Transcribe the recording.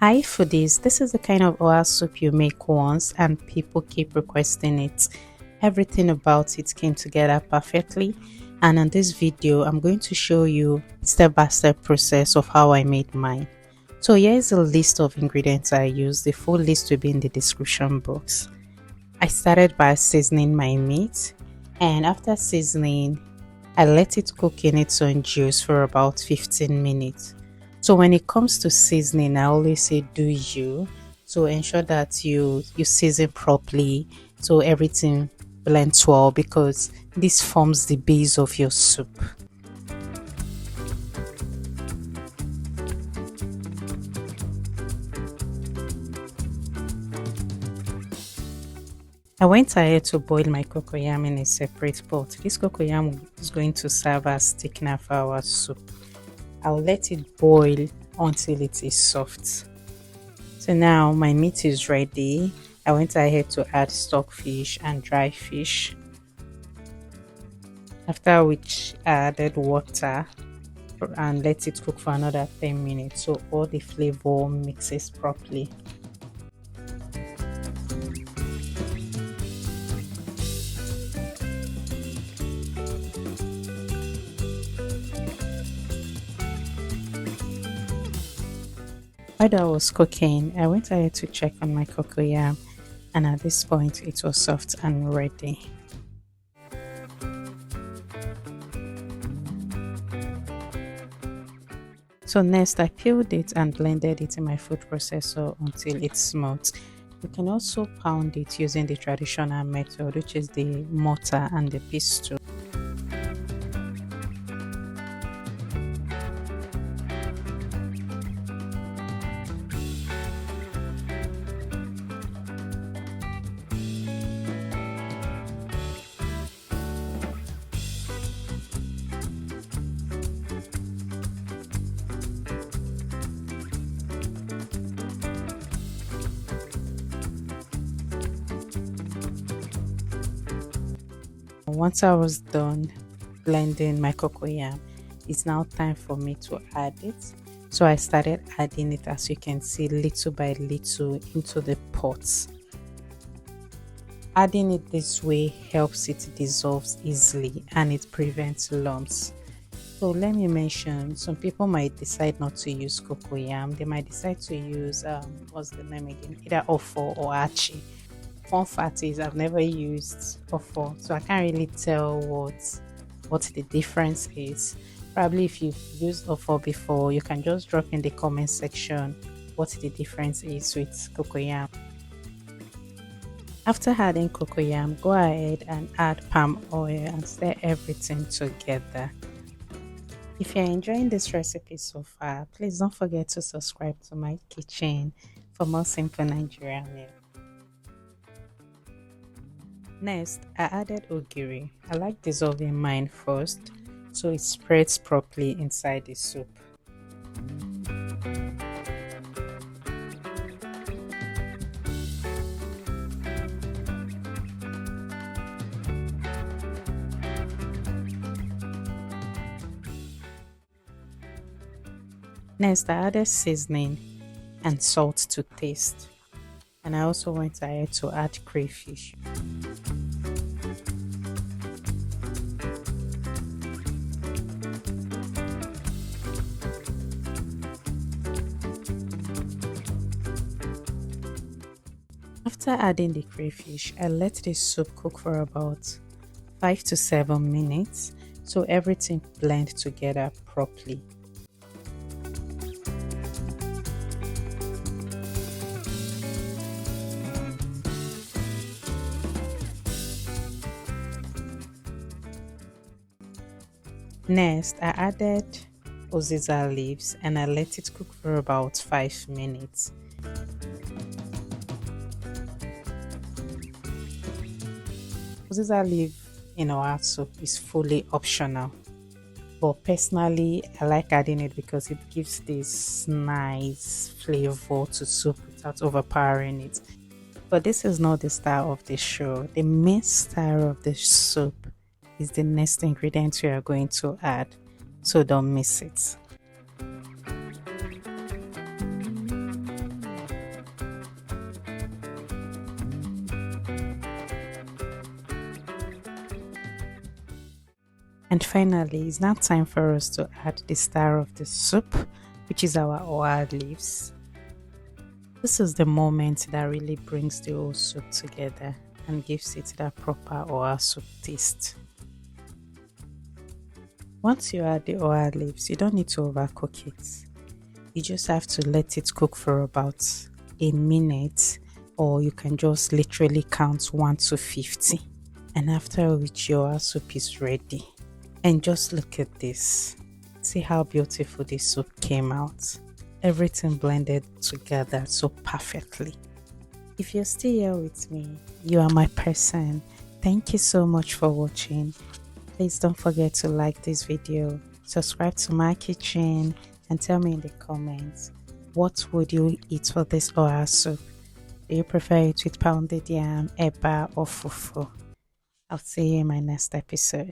Hi foodies, this is the kind of oil soup you make once and people keep requesting it. Everything about it came together perfectly, and in this video I'm going to show you step by step process of how I made mine. So here is a list of ingredients I used. The full list will be in the description box. I started by seasoning my meat, and after seasoning I let it cook in its own juice for about 15 minutes. So when it comes to seasoning, I always say do you. So ensure that you season properly so everything blends well, because this forms the base of your soup. I went ahead to boil my cocoyam in a separate pot. This cocoyam is going to serve as thickener for our soup. I'll let it boil until it is soft. So now my meat is ready. I went ahead to add stockfish and dry fish, after which I added water and let it cook for another 10 minutes so all the flavor mixes properly. While that was cooking, I went ahead to check on my cocoyam, and at this point it was soft and ready. So next I peeled it and blended it in my food processor until it's smooth. You can also pound it using the traditional method, which is the mortar and the pestle. Once I was done blending my cocoyam, it's now time for me to add it. So I started adding it, as you can see, little by little into the pot. Adding it this way helps it dissolve easily and it prevents lumps. So let me mention, some people might decide not to use cocoyam. They might decide to use what's the name again, either offo or achi. Fun fact is I've never used offo, so I can't really tell what the difference is. Probably if you've used offo before, you can just drop in the comment section what the difference is with cocoyam. After adding cocoyam, go ahead and add palm oil and stir everything together. If you're enjoying this recipe so far, please don't forget to subscribe to MyKeecheen for more simple Nigerian meals. Next, I added ogiri. I like dissolving mine first so it spreads properly inside the soup. Next, I added seasoning and salt to taste, and I also went ahead to add crayfish. After adding the crayfish, I let the soup cook for about 5 to 7 minutes so everything blends together properly. Next, I added Uziza leaves and I let it cook for about 5 minutes. Uziza leaf in our soup is fully optional, but personally I like adding it because it gives this nice flavor to soup without overpowering it. But this is not the style of the show. The main style of the soup is the next ingredient we are going to add, so don't miss it. And finally, it's now time for us to add the star of the soup, which is our oha leaves. This is the moment that really brings the whole soup together and gives it that proper oha soup taste. Once you add the oha leaves, you don't need to overcook it. You just have to let it cook for about a minute, or you can just literally count 1 to 50. And after which your soup is ready. And just look at this. See how beautiful this soup came out. Everything blended together so perfectly. If you're still here with me, you are my person. Thank you so much for watching. Please don't forget to like this video, subscribe to my kitchen, and tell me in the comments, what would you eat for this oha soup? Do you prefer it with pounded yam, eba, or fufu? I'll see you in my next episode.